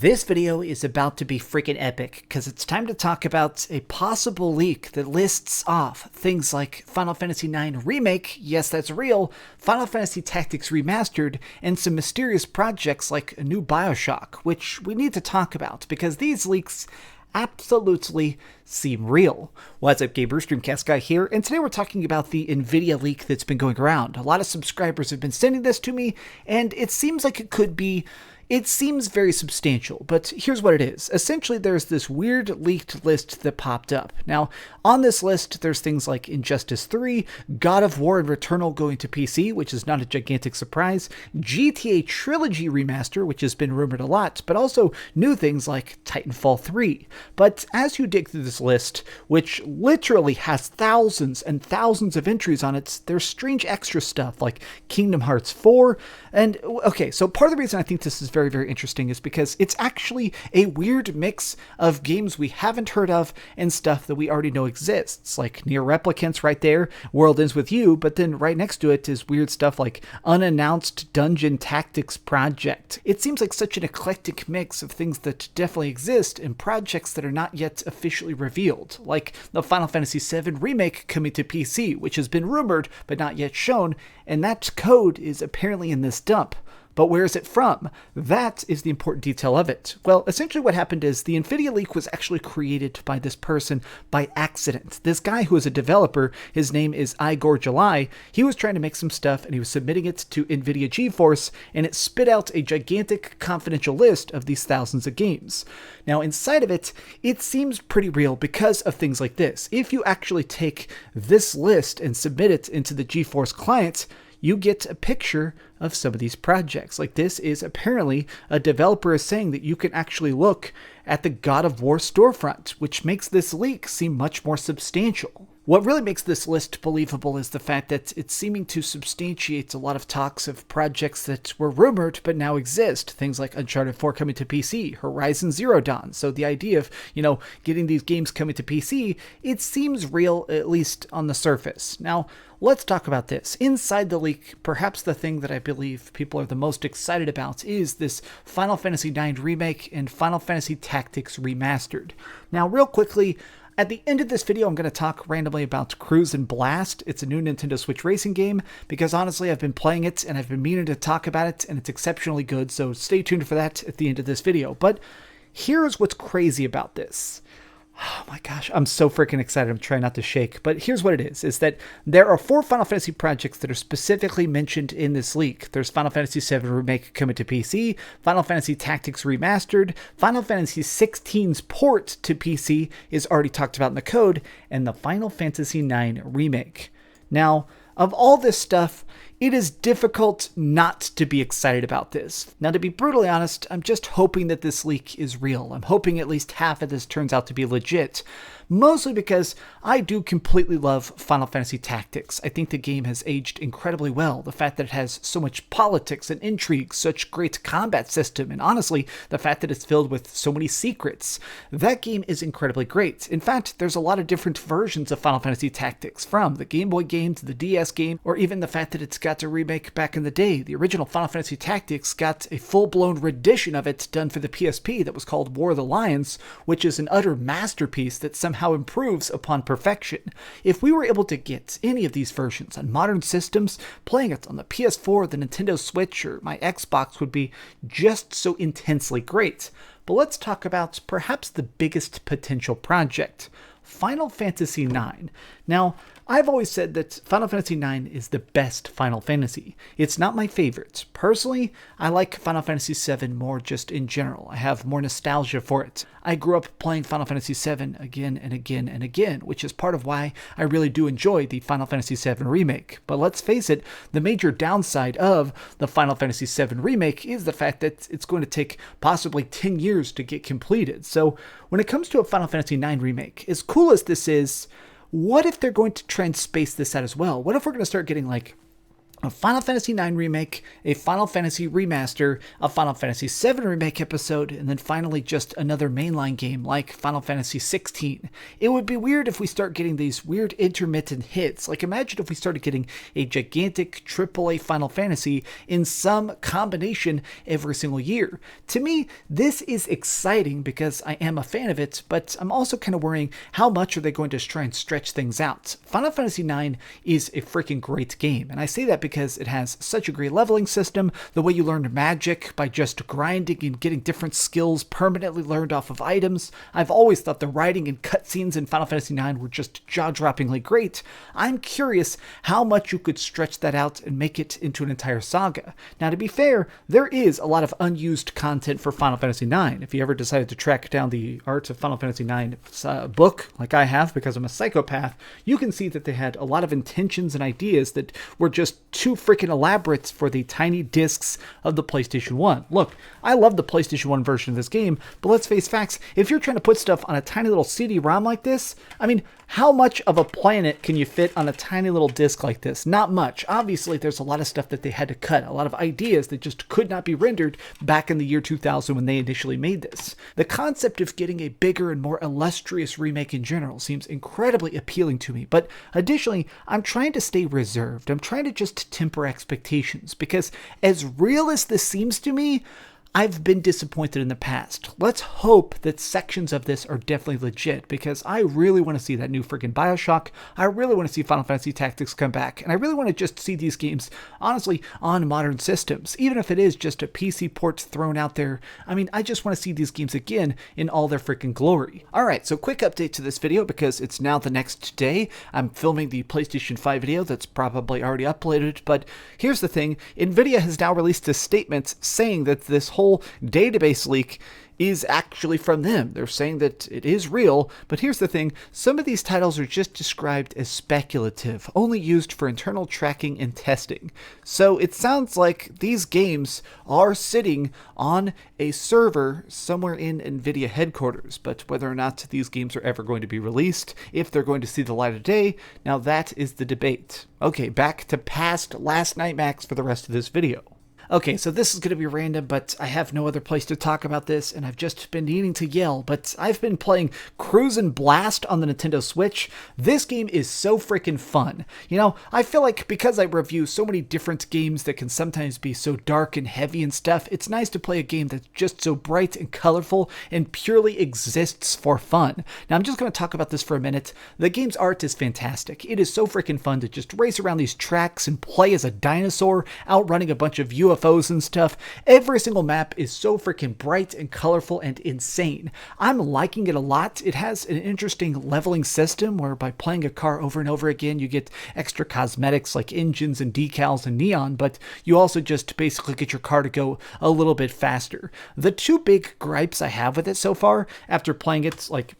This video is about to be freaking epic because it's time to talk about a possible leak that lists off things like Final Fantasy IX Remake, yes that's real, Final Fantasy Tactics Remastered, and some mysterious projects like a new BioShock, which we need to talk about because these leaks absolutely seem real. What's up gamers, DreamcastGuy here, and today we're talking about the Nvidia leak that's been going around. A lot of subscribers have been sending this to me, and it seems like it seems very substantial, but here's what it is. Essentially, there's this weird leaked list that popped up. Now, on this list, there's things like Injustice 3, God of War and Returnal going to PC, which is not a gigantic surprise, GTA Trilogy Remastered, which has been rumored a lot, but also new things like Titanfall 3. But as you dig through this list, which literally has thousands and thousands of entries on it, there's strange extra stuff like Kingdom Hearts 4, and okay, so part of the reason I think this is very, very interesting is because it's actually a weird mix of games we haven't heard of and stuff that we already know exists, like Near Replicants right there, World Ends With You, but then right next to it is weird stuff like Unannounced Dungeon Tactics Project. It seems like such an eclectic mix of things that definitely exist and projects that are not yet officially revealed, like the Final Fantasy VII Remake coming to PC, which has been rumored but not yet shown, and that code is apparently in this dump. But where is it from? That is the important detail of it. Well, essentially what happened is the Nvidia leak was actually created by this person by accident. This guy who is a developer, his name is Ighor July, he was trying to make some stuff and he was submitting it to Nvidia GeForce, and it spit out a gigantic confidential list of these thousands of games. Now inside of it, it seems pretty real because of things like this. If you actually take this list and submit it into the GeForce client, you get a picture of some of these projects. Like this is apparently a developer is saying that you can actually look at the God of War storefront, which makes this leak seem much more substantial. What really makes this list believable is the fact that it's seeming to substantiate a lot of talks of projects that were rumored but now exist. Things like Uncharted 4 coming to PC, Horizon Zero Dawn. So the idea of, getting these games coming to PC, it seems real, at least on the surface. Now, let's talk about this. Inside the leak, perhaps the thing that I believe people are the most excited about is this Final Fantasy IX Remake and Final Fantasy Tactics Remastered. Now, real quickly, at the end of this video, I'm going to talk randomly about Cruise and Blast. It's a new Nintendo Switch racing game because honestly, I've been playing it and I've been meaning to talk about it and it's exceptionally good. So stay tuned for that at the end of this video. But here's what's crazy about this. Oh my gosh, I'm so freaking excited. I'm trying not to shake. But here's what it is that there are 4 Final Fantasy projects that are specifically mentioned in this leak. There's Final Fantasy VII Remake coming to PC, Final Fantasy Tactics Remastered, Final Fantasy XVI's port to PC is already talked about in the code, and the Final Fantasy IX Remake. Now, of all this stuff, it is difficult not to be excited about this. Now, to be brutally honest, I'm just hoping that this leak is real. I'm hoping at least half of this turns out to be legit. Mostly because I do completely love Final Fantasy Tactics. I think the game has aged incredibly well. The fact that it has so much politics and intrigue, such great combat system, and honestly, the fact that it's filled with so many secrets. That game is incredibly great. In fact, there's a lot of different versions of Final Fantasy Tactics, from the Game Boy game to the DS game, or even the fact that it's got a remake back in the day. The original Final Fantasy Tactics got a full-blown rendition of it done for the PSP that was called War of the Lions, which is an utter masterpiece that somehow improves upon perfection. If we were able to get any of these versions on modern systems, playing it on the PS4, the Nintendo Switch, or my Xbox would be just so intensely great. But let's talk about perhaps the biggest potential project, Final Fantasy IX. Now, I've always said that Final Fantasy IX is the best Final Fantasy. It's not my favorite. Personally, I like Final Fantasy VII more just in general. I have more nostalgia for it. I grew up playing Final Fantasy VII again and again and again, which is part of why I really do enjoy the Final Fantasy VII Remake. But let's face it, the major downside of the Final Fantasy VII Remake is the fact that it's going to take possibly 10 years to get completed. So when it comes to a Final Fantasy IX Remake, as cool as this is, what if they're going to try and space this out as well? What if we're going to start getting like a Final Fantasy IX remake, a Final Fantasy remaster, a Final Fantasy VII remake episode, and then finally just another mainline game like Final Fantasy XVI. It would be weird if we start getting these weird intermittent hits. Like, imagine if we started getting a gigantic AAA Final Fantasy in some combination every single year. To me, this is exciting because I am a fan of it, but I'm also kind of worrying how much are they going to try and stretch things out. Final Fantasy IX is a freaking great game, and I say that because it has such a great leveling system, the way you learn magic by just grinding and getting different skills permanently learned off of items. I've always thought the writing and cutscenes in Final Fantasy IX were just jaw-droppingly great. I'm curious how much you could stretch that out and make it into an entire saga. Now, to be fair, there is a lot of unused content for Final Fantasy IX. If you ever decided to track down the Art of Final Fantasy IX book, like I have because I'm a psychopath, you can see that they had a lot of intentions and ideas that were just too freaking elaborate for the tiny discs of the PlayStation 1. Look, I love the PlayStation 1 version of this game, but let's face facts, if you're trying to put stuff on a tiny little CD-ROM like this, I mean, how much of a planet can you fit on a tiny little disc like this? Not much. Obviously, there's a lot of stuff that they had to cut, a lot of ideas that just could not be rendered back in the year 2000 when they initially made this. The concept of getting a bigger and more illustrious remake in general seems incredibly appealing to me, but additionally, I'm trying to stay reserved. I'm trying to just temper expectations, because as real as this seems to me, I've been disappointed in the past. Let's hope that sections of this are definitely legit, because I really want to see that new freaking BioShock. I really want to see Final Fantasy Tactics come back, and I really want to just see these games, honestly, on modern systems. Even if it is just a PC port thrown out there, I mean, I just want to see these games again in all their freaking glory. Alright, so quick update to this video, because it's now the next day. I'm filming the PlayStation 5 video that's probably already uploaded, but here's the thing. Nvidia has now released a statement saying that this whole database leak is actually from them. They're saying that it is real, but here's the thing. Some of these titles are just described as speculative, only used for internal tracking and testing. So it sounds like these games are sitting on a server somewhere in Nvidia headquarters, but whether or not these games are ever going to be released, if they're going to see the light of day, now that is the debate. Okay, back to past last night Max for the rest of this video. Okay, so this is going to be random, but I have no other place to talk about this, and I've just been needing to yell, but I've been playing Cruisin' Blast on the Nintendo Switch. This game is so freaking fun. You know, I feel like because I review so many different games that can sometimes be so dark and heavy and stuff, it's nice to play a game that's just so bright and colorful and purely exists for fun. Now, I'm just going to talk about this for a minute. The game's art is fantastic. It is so freaking fun to just race around these tracks and play as a dinosaur, outrunning a bunch of UFOs and stuff. Every single map is so freaking bright and colorful and insane. I'm liking it a lot. It has an interesting leveling system where by playing a car over and over again, you get extra cosmetics like engines and decals and neon, but you also just basically get your car to go a little bit faster. The two big gripes I have with it so far, after playing it like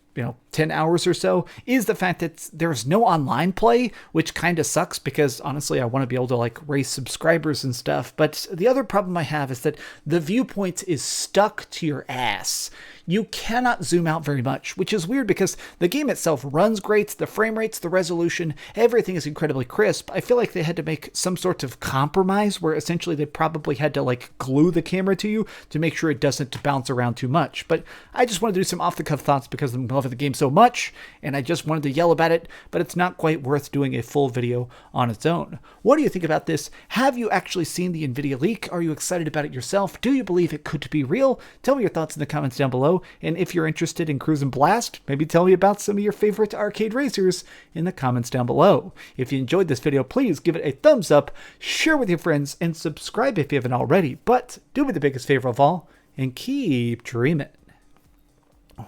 10 hours or so, is the fact that there's no online play, which kind of sucks because honestly I want to be able to like raise subscribers and stuff. But the other problem I have is that the viewpoint is stuck to your ass. You cannot zoom out very much, which is weird because the game itself runs great, the frame rates, the resolution, everything is incredibly crisp. I feel like they had to make some sort of compromise where essentially they probably had to like glue the camera to you to make sure it doesn't bounce around too much. But I just wanted to do some off-the-cuff thoughts because I'm loving the game so much, and I just wanted to yell about it, but it's not quite worth doing a full video on its own. What do you think about this? Have you actually seen the Nvidia leak? Are you excited about it yourself? Do you believe it could be real? Tell me your thoughts in the comments down below, and if you're interested in Cruisin' Blast, maybe tell me about some of your favorite arcade racers in the comments down below. If you enjoyed this video, please give it a thumbs up, share with your friends, and subscribe if you haven't already. But do me the biggest favor of all, and keep dreaming.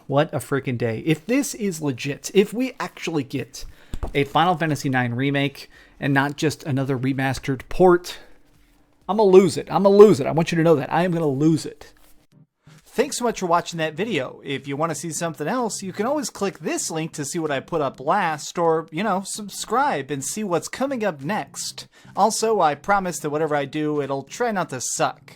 What a freaking day. If this is legit, if we actually get a Final Fantasy IX remake and not just another remastered port, I'm going to lose it. I'm going to lose it. I want you to know that. I am going to lose it. Thanks so much for watching that video. If you want to see something else, you can always click this link to see what I put up last, or, subscribe and see what's coming up next. Also, I promise that whatever I do, it'll try not to suck.